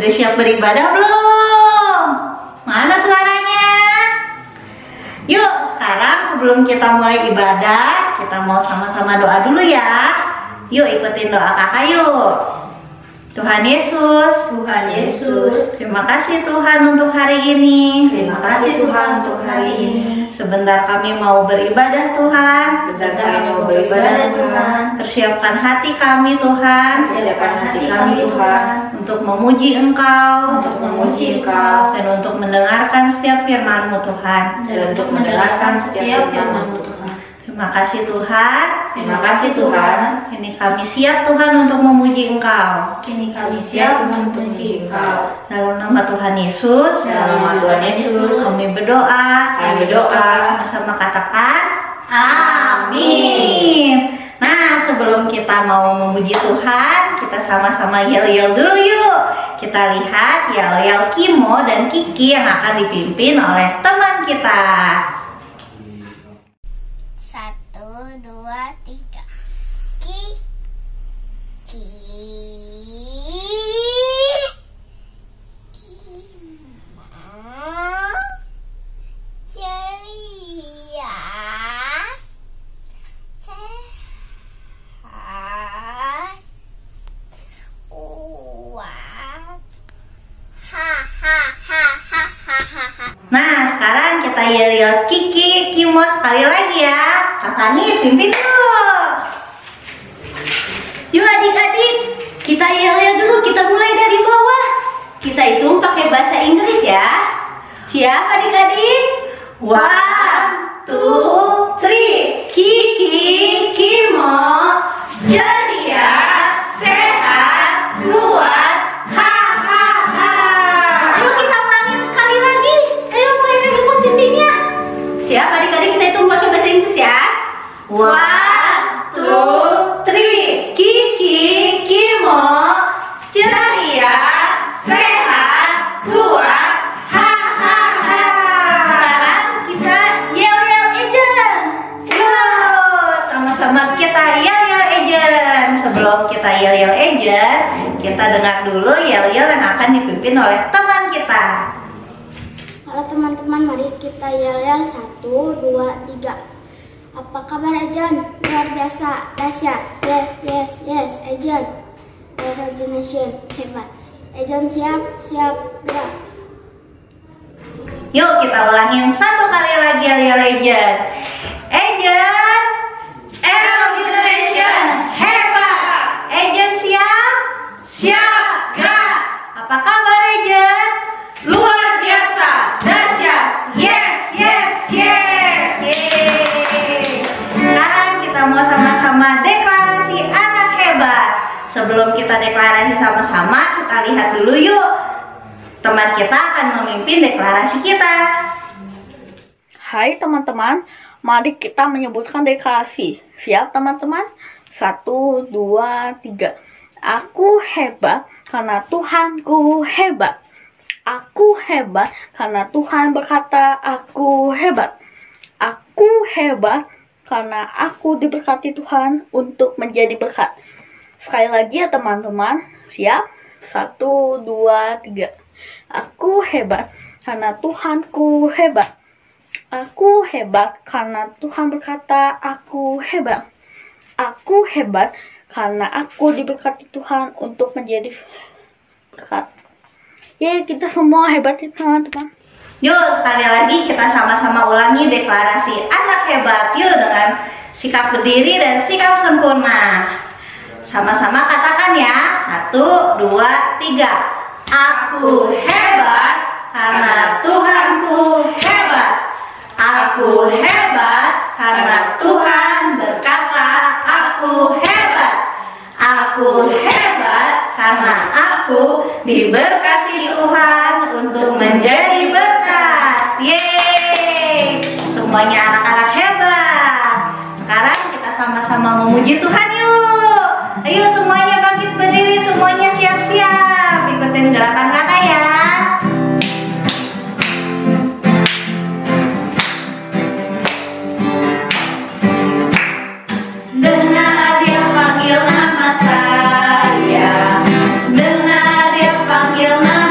Udah siap beribadah belum? Mana suaranya? Yuk, sekarang sebelum kita mulai ibadah, kita mau sama-sama doa dulu ya. Yuk ikutin doa kakak yuk. Tuhan Yesus, terima kasih Tuhan untuk hari ini. Terima kasih Tuhan untuk hari ini. Sebentar kami mau beribadah Tuhan. Tuhan. Persiapkan hati kami Tuhan. Untuk memuji Engkau. Dan untuk mendengarkan setiap firman-Mu Tuhan. Terima kasih Tuhan. Ini kami siap Tuhan untuk memuji Engkau. Dalam nama Tuhan Yesus. Kami berdoa. Sama katakan amin. Nah, sebelum kita mau memuji Tuhan, kita sama-sama yel-yel dulu yuk. Kita lihat yel-yel Kimo dan Kiki yang akan dipimpin oleh teman kita. 1, 2, 3. Ki Ki ceria sehat kuat Nah, sekarang kita yel-yel Kiki, Kimo sekali lagi ya. Kakak nih pimpin yuk. Yuk adik-adik, kita yel-yel dulu. Kita mulai dari bawah. Kita hitung pakai bahasa Inggris ya. Siap adik-adik? 1, 2, 3. Kiki, Kimo, ceria, sehat, kuat, ha. Ayo kita ulangin sekali lagi. Ayo mulai lagi posisinya. Siap adik-adik, kita hitung pakai bahasa Inggris ya. 1, 2, 3. Kiki, Kimo, ceria, sehat, kuat, ha. Sekarang kita yel-yel agent. Yuk, sama-sama kita yel-yel agent. Sebelum kita yel-yel agent, kita dengar dulu yel-yel yang akan dipimpin oleh teman kita. Halo teman-teman, mari kita yel-yel 1, 2, 3. Apa kabar Ejan? Luar biasa, dahsyat. Yes, Ejan. Imagination, hebat. Ejan siap, gerak. Yuk kita ulangin satu kali lagi yel-yel agent. Agent, Imagination, hebat. Agent siap? Siap, gerak. Apa kabar agent? Luar biasa, dahsyat. Yes. Yeay. Sekarang kita mau sama-sama deklarasi anak hebat. Sebelum kita deklarasi sama-sama, kita lihat dulu yuk. Teman kita akan memimpin deklarasi kita. Hai teman-teman, mari kita menyebutkan deklarasi. Siap teman-teman? 1, 2, 3. Aku hebat karena Tuhanku hebat. Aku hebat karena Tuhan berkata aku hebat. Aku hebat karena aku diberkati Tuhan untuk menjadi berkat. Sekali lagi ya teman-teman. Siap? 1, 2, 3. Aku hebat karena Tuhanku hebat. Aku hebat karena Tuhan berkata aku hebat. Aku hebat karena aku diberkati Tuhan untuk menjadi berkat. Ya, kita semua hebat ya teman-teman. Yuk sekali lagi kita sama-sama ulangi deklarasi anak hebat. Yuk dengan sikap berdiri dan sikap sempurna. Sama-sama katakan ya. 1, 2, 3. Aku hebat karena Tuhanku hebat. Aku hebat karena Tuhan berkata aku hebat. Aku hebat karena aku diberkati Tuhan untuk menjadi berkat. Yeay! Semuanya anak-anak hebat. Sekarang kita sama-sama memuji Tuhan yuk. Ayo semuanya bangkit berdiri, semuanya siap-siap. Ikutin gerakan kakak ya. Dengar dia panggil nama saya. Dengar dia panggil nama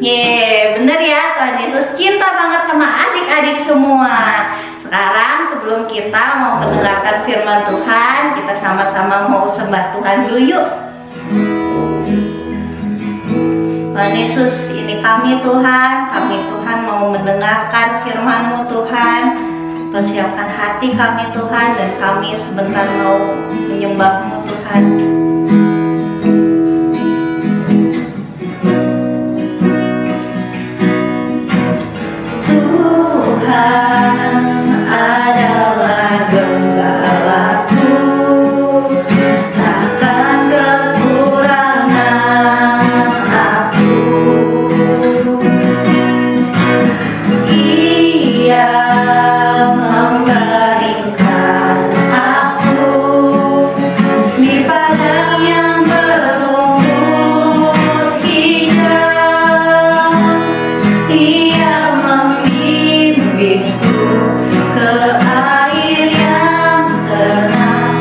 Bener ya, Tuhan Yesus cinta banget sama adik-adik semua. Sekarang sebelum kita mau mendengarkan firman Tuhan, kita sama-sama mau sembah Tuhan dulu yuk. Tuhan Yesus, ini kami Tuhan mau mendengarkan firman-Mu Tuhan. Persiapkan hati kami Tuhan, dan kami sebentar mau menyembah-Mu Tuhan. Tuhan adalah gembalaku, takkan kekurangan aku. Ia membaringkan aku di padang yang berumput hijau. Ia membimbingku ke air yang tenang.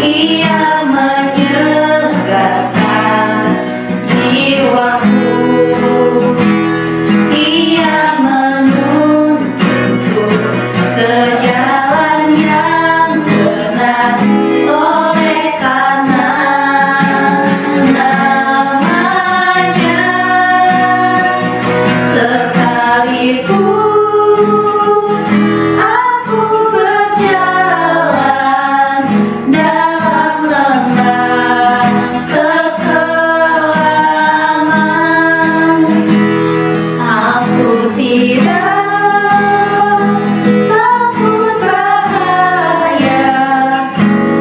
Ia menyegarkan jiwaku. Ia menuntunku ke jalan yang benar oleh karena namanya. Sekalipun aku berjalan dalam lembah kekelaman, aku tidak takut bahaya,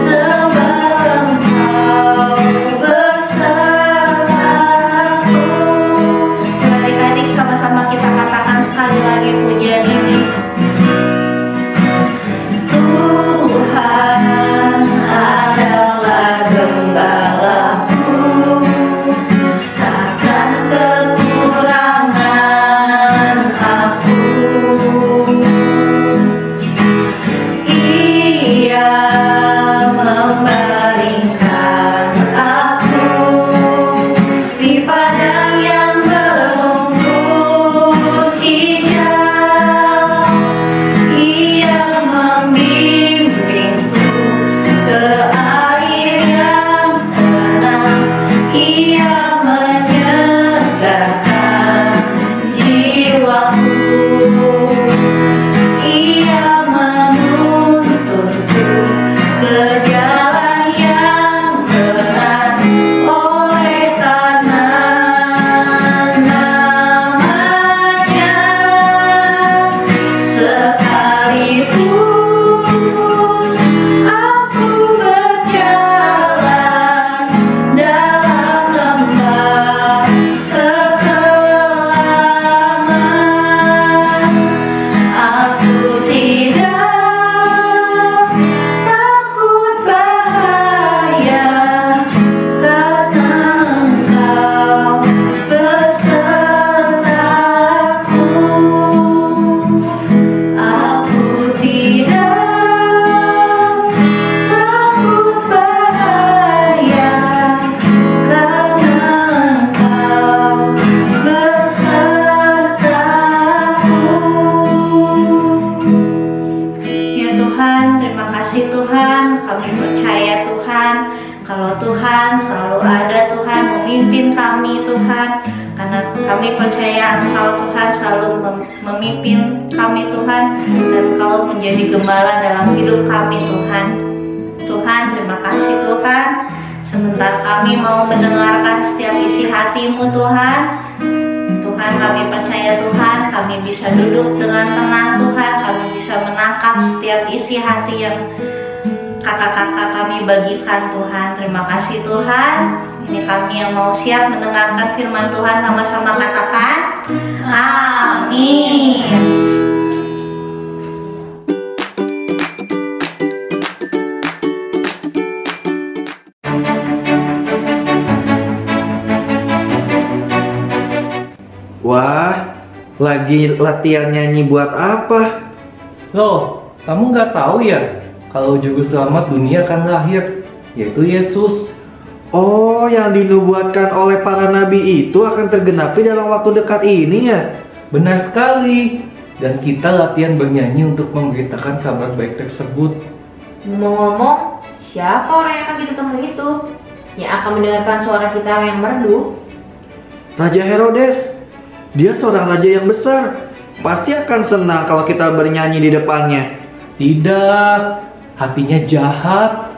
sebab Engkau besertaku. Adik-adik, sama-sama kita katakan sekali lagi pujian ini. Tuhan adalah gembalaku, takkan kekurangan aku. Ia membaringkan aku di padang yang berumput hijau. Ia membimbingku ke air yang tenang. Ia menyegarkan jiwaku. Ia menuntunku ke jalan yang benar oleh karena namanya. Sekalipun aku berjalan dalam lembah kekelaman, aku tidak takut bahaya, karena Engkau besertaku. Aku tidak takut bahaya, karena Engkau besertaku. Ya Tuhan, terima kasih Tuhan. Kami percaya Tuhan, kalau Tuhan selalu ada Tuhan memimpin kami Tuhan. Karena kami percaya Engkau Tuhan selalu memimpin kami Tuhan, dan Engkau menjadi gembala dalam hidup kami Tuhan. Tuhan, terima kasih Tuhan. Sebentar kami mau mendengarkan setiap isi hati-Mu Tuhan. Tuhan, kami percaya Tuhan, kami bisa duduk dengan tenang Tuhan. Kami bisa menangkap setiap isi hati yang kakak-kakak kami bagikan Tuhan. Terima kasih Tuhan. Ini kami yang mau siap mendengarkan firman Tuhan, sama-sama katakan amin. Wah, lagi latihan nyanyi buat apa? Loh, kamu nggak tahu ya? Kalau juru selamat dunia akan lahir, yaitu Yesus. Oh, yang dinubuatkan oleh para nabi itu akan tergenapi dalam waktu dekat ini ya? Benar sekali. Dan kita latihan bernyanyi untuk memberitakan kabar baik tersebut. Ngomong-ngomong, siapa orang yang akan kita temui itu? Yang akan mendengarkan suara kita yang merdu? Raja Herodes. Dia seorang raja yang besar. Pasti akan senang kalau kita bernyanyi di depannya. Tidak, hatinya jahat.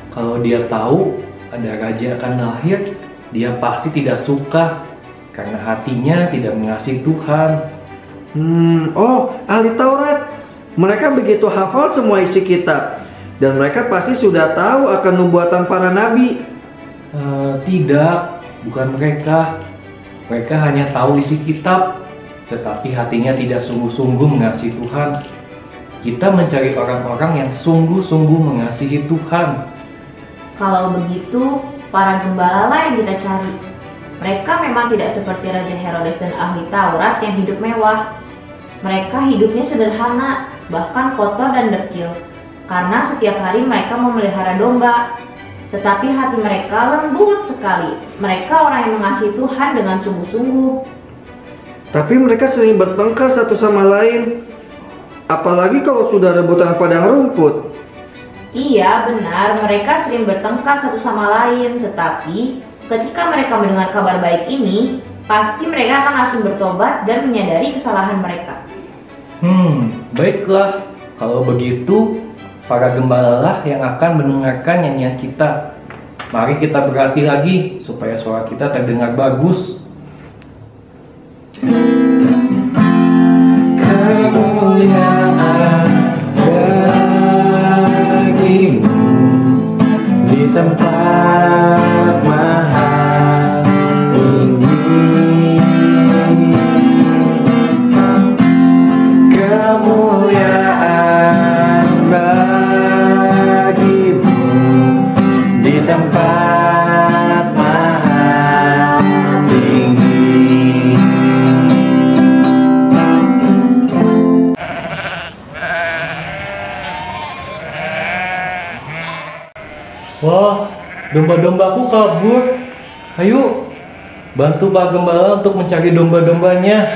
Kalau dia tahu ada raja akan lahir, dia pasti tidak suka karena hatinya tidak mengasihi Tuhan. Oh, ahli Taurat. Mereka begitu hafal semua isi kitab. Dan mereka pasti sudah tahu akan nubuatan para nabi. Tidak, bukan mereka. Mereka hanya tahu isi kitab, tetapi hatinya tidak sungguh-sungguh mengasihi Tuhan. Kita mencari orang-orang yang sungguh-sungguh mengasihi Tuhan. Kalau begitu, para gembala lah yang kita cari. Mereka memang tidak seperti Raja Herodes dan ahli Taurat yang hidup mewah. Mereka hidupnya sederhana, bahkan kotor dan dekil. Karena setiap hari mereka memelihara domba. Tetapi hati mereka lembut sekali. Mereka orang yang mengasihi Tuhan dengan sungguh-sungguh. Tapi mereka sering bertengkar satu sama lain. Apalagi kalau sudah rebutan padang rumput. Iya, benar. Mereka sering bertengkar satu sama lain. Tetapi ketika mereka mendengar kabar baik ini, pasti mereka akan langsung bertobat dan menyadari kesalahan mereka. Baiklah. Kalau begitu, para gembala lah yang akan mendengarkan nyanyian kita. Mari kita berlatih lagi supaya suara kita terdengar bagus. Kemuliaan bagimu di tempat maha tinggi. Kemuliaan bagimu di tempat maha tinggi. Wah, domba-dombaku kabur. Ayo, bantu Pak Gembala untuk mencari domba-dombanya.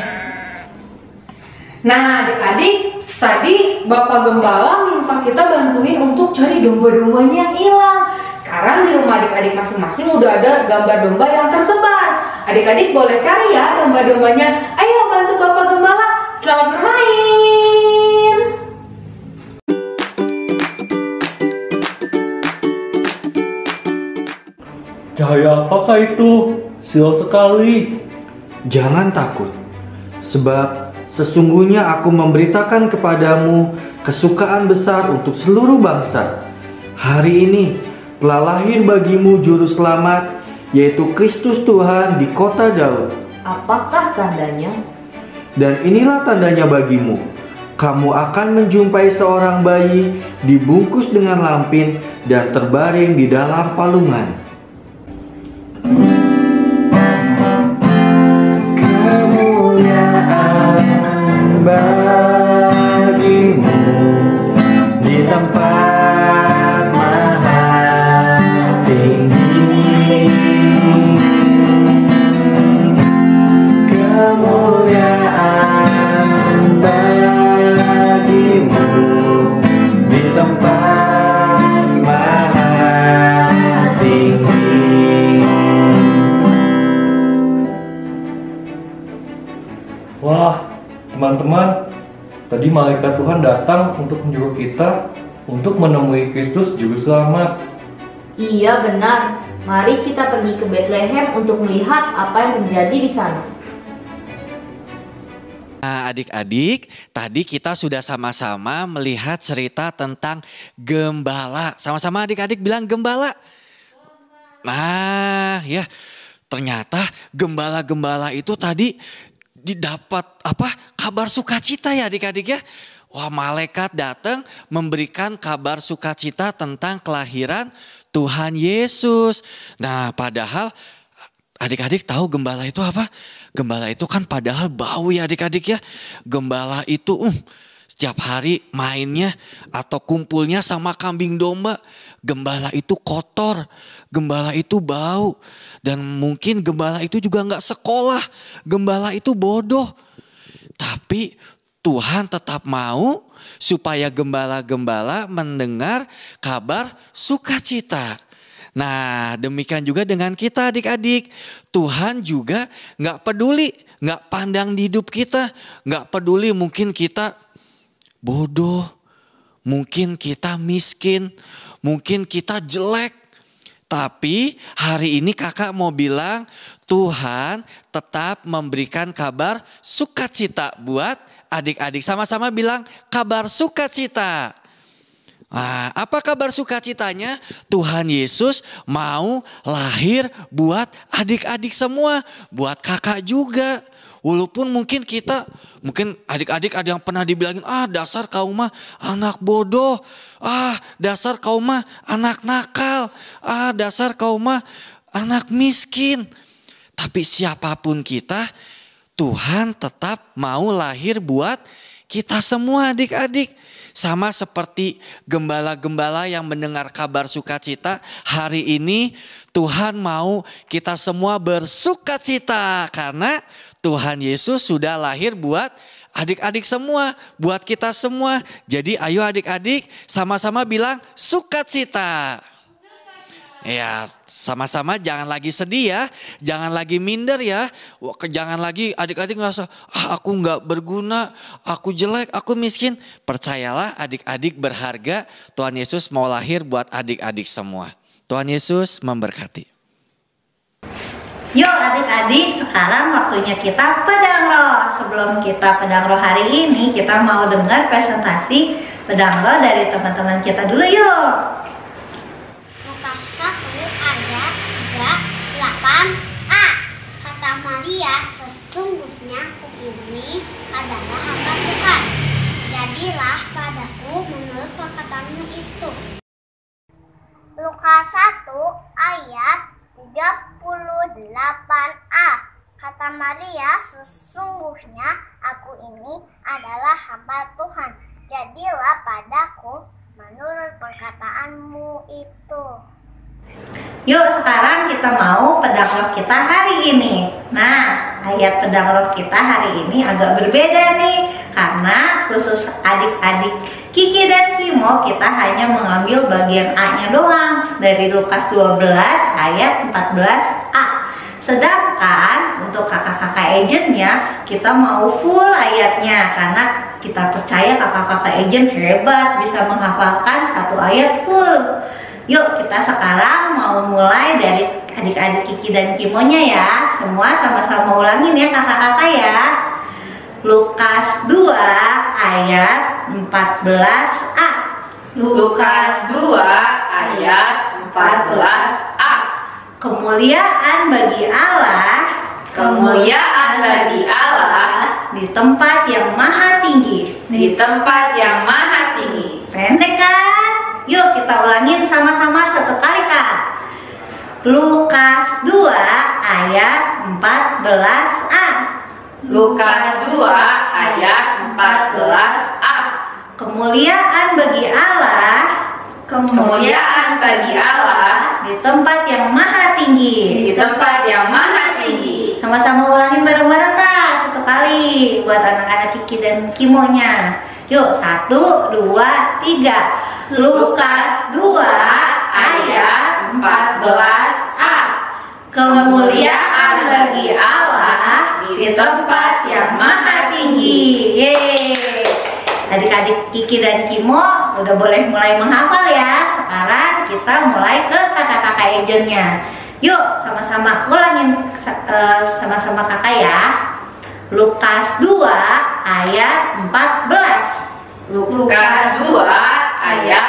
Nah, adik-adik, tadi Bapak Gembala minta kita bantuin untuk cari domba-dombanya yang hilang. Sekarang di rumah adik-adik masing-masing udah ada gambar domba yang tersebar. Adik-adik boleh cari ya domba-dombanya. Ayo bantu Bapak Gembala. Selamat bermain. Cahaya apakah itu? Silau sekali. Jangan takut, sebab sesungguhnya aku memberitakan kepadamu kesukaan besar untuk seluruh bangsa. Hari ini telah lahir bagimu juru selamat, yaitu Kristus Tuhan di kota Daud. Apakah tandanya? Dan inilah tandanya bagimu. Kamu akan menjumpai seorang bayi dibungkus dengan lampin dan terbaring di dalam palungan. Kemuliaan bagimu di tempat maha tinggi. Kemuliaan bagimu di tempat maha tinggi. Wah, teman-teman, tadi malaikat Tuhan datang untuk menyuruh kita untuk menemui Kristus Juru Selamat. Iya, benar. Mari kita pergi ke Bethlehem untuk melihat apa yang terjadi di sana. Nah, adik-adik, tadi kita sudah sama-sama melihat cerita tentang gembala. Sama-sama adik-adik bilang gembala. Nah, ya, ternyata gembala-gembala itu tadi didapat kabar sukacita ya adik-adik ya. Wah, malaikat datang memberikan kabar sukacita tentang kelahiran Tuhan Yesus. Nah, padahal adik-adik tahu gembala itu apa? Gembala itu kan padahal bau ya adik-adik ya. Gembala itu setiap hari mainnya atau kumpulnya sama kambing domba. Gembala itu kotor, gembala itu bau, dan mungkin gembala itu juga nggak sekolah, gembala itu bodoh. Tapi Tuhan tetap mau supaya gembala-gembala mendengar kabar sukacita. Nah, demikian juga dengan kita adik-adik. Tuhan juga nggak peduli, nggak pandang di hidup kita, nggak peduli mungkin kita bodoh, mungkin kita miskin, mungkin kita jelek. Tapi hari ini kakak mau bilang Tuhan tetap memberikan kabar sukacita buat adik-adik. Sama-sama bilang kabar sukacita. Nah, apa kabar sukacitanya? Tuhan Yesus mau lahir buat adik-adik semua, buat kakak juga. Walaupun mungkin adik-adik ada yang pernah dibilangin, dasar kau mah anak bodoh, dasar kau mah anak nakal, dasar kau mah anak miskin. Tapi siapapun kita, Tuhan tetap mau lahir buat kita semua adik-adik. Sama seperti gembala-gembala yang mendengar kabar sukacita, hari ini Tuhan mau kita semua bersukacita karena Tuhan Yesus sudah lahir buat adik-adik semua, buat kita semua. Jadi ayo adik-adik sama-sama bilang sukacita. Ya, sama-sama jangan lagi sedih ya, jangan lagi minder ya, jangan lagi adik-adik ngerasa aku nggak berguna, aku jelek, aku miskin. Percayalah adik-adik berharga, Tuhan Yesus mau lahir buat adik-adik semua. Tuhan Yesus memberkati. Yuk adik-adik, sekarang waktunya kita pedang roh. Sebelum kita pedang roh hari ini, kita mau dengar presentasi pedang roh dari teman-teman kita dulu yuk. Lukas 1 ayat 38a. Kata Maria, sesungguhnya aku ini adalah hamba Tuhan. Jadilah padaku menurut perkataanmu itu. Lukas 1 ayat 38a. Kata Maria, sesungguhnya aku ini adalah hamba Tuhan. Jadilah padaku menurut perkataanmu itu. Yuk sekarang kita mau pedang roh kita hari ini. Nah, ayat pedang roh kita hari ini agak berbeda nih, karena khusus adik-adik Kiki dan Kimo kita hanya mengambil bagian A-nya doang dari Lukas 12 ayat 14a. Sedangkan untuk kakak-kakak agentnya kita mau full ayatnya, karena kita percaya kakak-kakak agent hebat bisa menghafalkan satu ayat full. Yuk kita sekarang mau mulai dari adik-adik Kiki dan Kimonya ya. Semua sama-sama ulangin ya kakak-kakak ya. Lukas 2 ayat 14a. Lukas 2 ayat 14a. Kemuliaan bagi Allah, Kemuliaan bagi Allah di tempat yang maha tinggi. di tempat yang maha tinggi. Pendek kan? Yuk kita ulangin sama-sama satu kali kak. Lukas 2 ayat 14a. Lukas 2 ayat 14a. Kemuliaan bagi Allah, Kemuliaan bagi Allah di tempat yang maha tinggi. di tempat yang maha tinggi. Sama-sama ulangin bareng-bareng kak satu kali buat anak-anak Kiki dan Kimonya. Yuk 1, 2, 3. Lukas 2 ayat 14a. Kemuliaan bagi Allah di tempat yang maha tinggi. Yeay. Adik-adik Kiki dan Kimo udah boleh mulai menghafal ya. Sekarang kita mulai ke kakak-kakak agentnya. Yuk sama-sama ulangin sama-sama kakak ya. Lukas 2 ayat 14. Lukas 2 ayat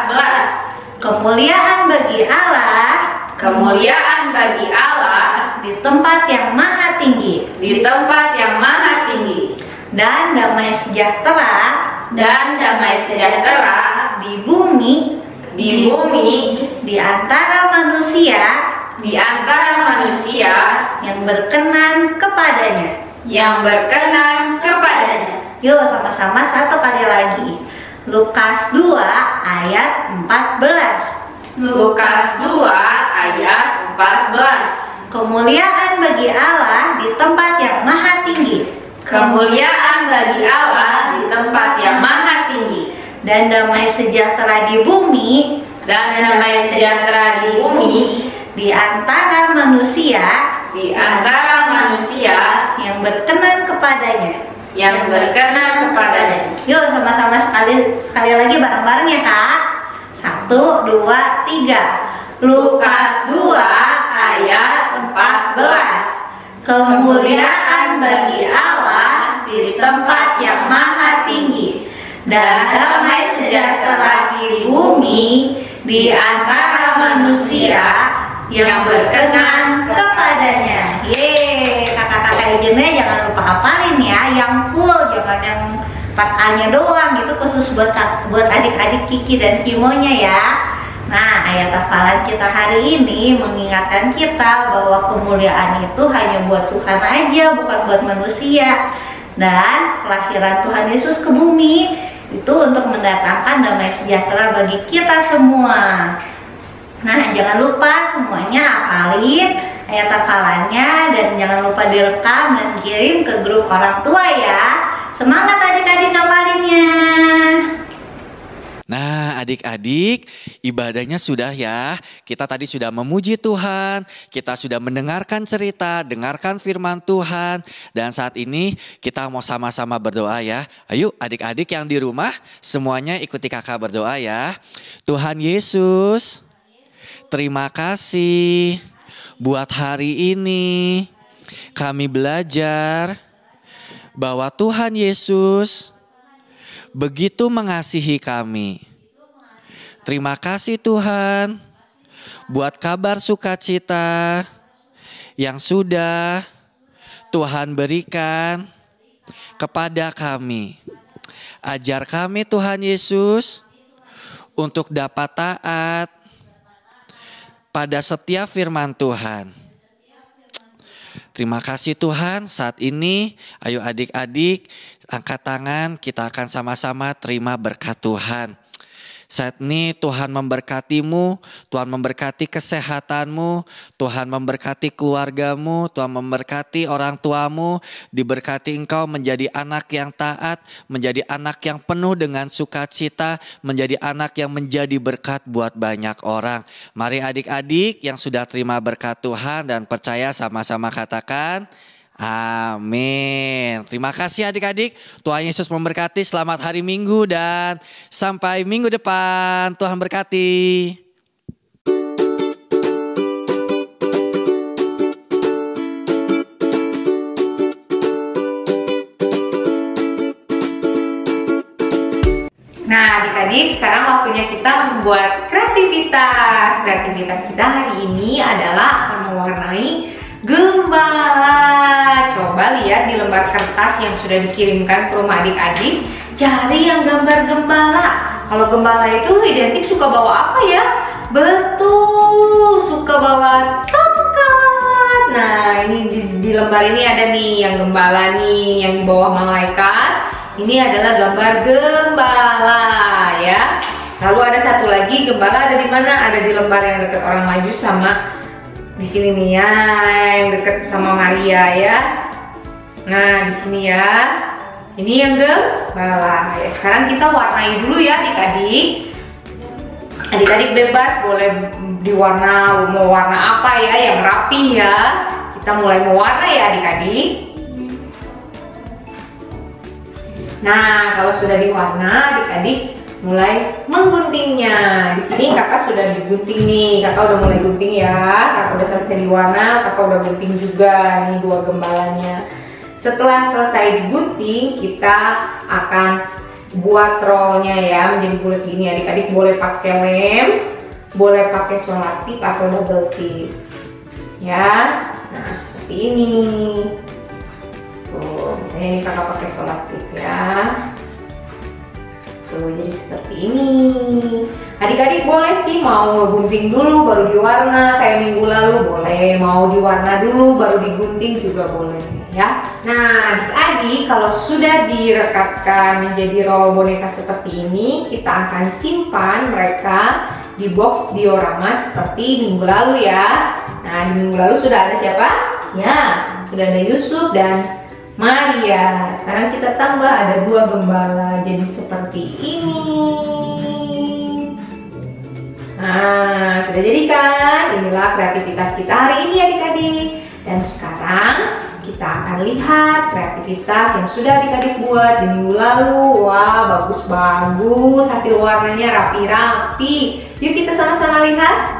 14. Kemuliaan bagi Allah, Kemuliaan bagi Allah di tempat yang maha tinggi, di tempat yang maha tinggi, dan damai sejahtera dan damai sejahtera di bumi di antara manusia manusia yang berkenan kepadanya. yang berkenan kepadanya. Yuk sama-sama satu kali lagi. Lukas 2 ayat 14. Lukas 2 ayat 14. Kemuliaan bagi Allah di tempat yang maha tinggi. Kemuliaan bagi Allah di tempat yang maha tinggi. Dan damai sejahtera di bumi. Dan damai sejahtera di bumi Di antara manusia. di antara manusia Yang berkenan kepadanya. yang berkenan kepadanya. Yuk sama-sama sekali lagi bareng-bareng ya Kak. 1, 2, 3. Lukas 2 ayat 14. Kemuliaan bagi Allah di tempat yang maha tinggi, dan damai sejahtera di bumi di antara manusia yang berkenan kepadanya. Yeay, kakak-kakak izinnya jangan lupa hafalin ya, yang full, jangan yang 4A-nya doang, itu khusus buat adik-adik Kiki dan Kimonya ya. Nah, ayat hafalan kita hari ini mengingatkan kita bahwa kemuliaan itu hanya buat Tuhan aja, bukan buat manusia. Dan kelahiran Tuhan Yesus ke bumi itu untuk mendatangkan damai sejahtera bagi kita semua. Nah, jangan lupa semuanya hafalin ayat hafalannya, dan jangan lupa direkam dan kirim ke grup orang tua ya. Semangat adik-adik hafalinnya. Nah, adik-adik, ibadahnya sudah ya. Kita tadi sudah memuji Tuhan, kita sudah mendengarkan cerita, dengarkan firman Tuhan. Dan saat ini kita mau sama-sama berdoa ya. Ayo adik-adik yang di rumah, semuanya ikuti kakak berdoa ya. Tuhan Yesus, terima kasih buat hari ini. Kami belajar bahwa Tuhan Yesus begitu mengasihi kami. Terima kasih Tuhan buat kabar sukacita yang sudah Tuhan berikan kepada kami. Ajar kami Tuhan Yesus untuk dapat taat pada setiap firman Tuhan. Terima kasih Tuhan. Saat ini ayo adik-adik angkat tangan, kita akan sama-sama terima berkat Tuhan. Saat ini Tuhan memberkatimu, Tuhan memberkati kesehatanmu, Tuhan memberkati keluargamu, Tuhan memberkati orang tuamu, diberkati engkau menjadi anak yang taat, menjadi anak yang penuh dengan sukacita, menjadi anak yang menjadi berkat buat banyak orang. Mari adik-adik yang sudah terima berkat Tuhan dan percaya sama-sama katakan, amin. Terima kasih adik-adik. Tuhan Yesus memberkati. Selamat hari Minggu dan sampai minggu depan. Tuhan berkati. Nah, adik-adik, sekarang waktunya kita membuat kreativitas. Kreativitas kita hari ini adalah akan mewarnai gembala. Coba lihat di lembar kertas yang sudah dikirimkan ke rumah adik-adik. Cari yang gambar gembala. Kalau gembala itu identik suka bawa apa ya? Betul, suka bawa tongkat. Nah, ini di lembar ini ada nih yang gembala nih, yang di bawah malaikat. Ini adalah gambar gembala ya. Lalu ada satu lagi, gembala ada di mana? Ada di lembar yang dekat orang maju sama di sini nih ya, yang dekat sama Maria ya. Nah, di sini ya. Ini yang gembala ya. Sekarang kita warnai dulu ya adik-adik. Adik-adik bebas boleh diwarna, mau warna apa ya yang rapi ya. Kita mulai mewarna ya adik-adik. Nah, kalau sudah diwarna, adik-adik mulai mengguntingnya. Di sini kakak sudah digunting nih, kakak udah mulai gunting ya. Kakak udah selesai diwarna, kakak udah gunting juga nih dua gembalanya. Setelah selesai digunting, kita akan buat rollnya ya menjadi bulat gini. Adik-adik boleh pakai lem, boleh pakai selotip atau double tip. Ya, nah seperti ini. Tuh, misalnya ini kakak pakai selotip ya. Tuh, jadi seperti ini. Adik-adik boleh sih mau ngegunting dulu baru diwarna kayak minggu lalu, boleh. Mau diwarna dulu baru digunting juga boleh ya. Nah adik-adik kalau sudah direkatkan menjadi roll boneka seperti ini, kita akan simpan mereka di box diorama seperti minggu lalu ya. Nah di minggu lalu sudah ada siapa? Ya, sudah ada Yusuf dan Maria. Sekarang kita tambah ada 2 gembala jadi seperti ini. Nah, sudah jadi kan? Inilah kreativitas kita hari ini adik-adik. Dan sekarang kita akan lihat kreativitas yang sudah adik-adik buat di minggu lalu. Wah, bagus-bagus. Hasil warnanya rapi-rapi. Yuk kita sama-sama lihat.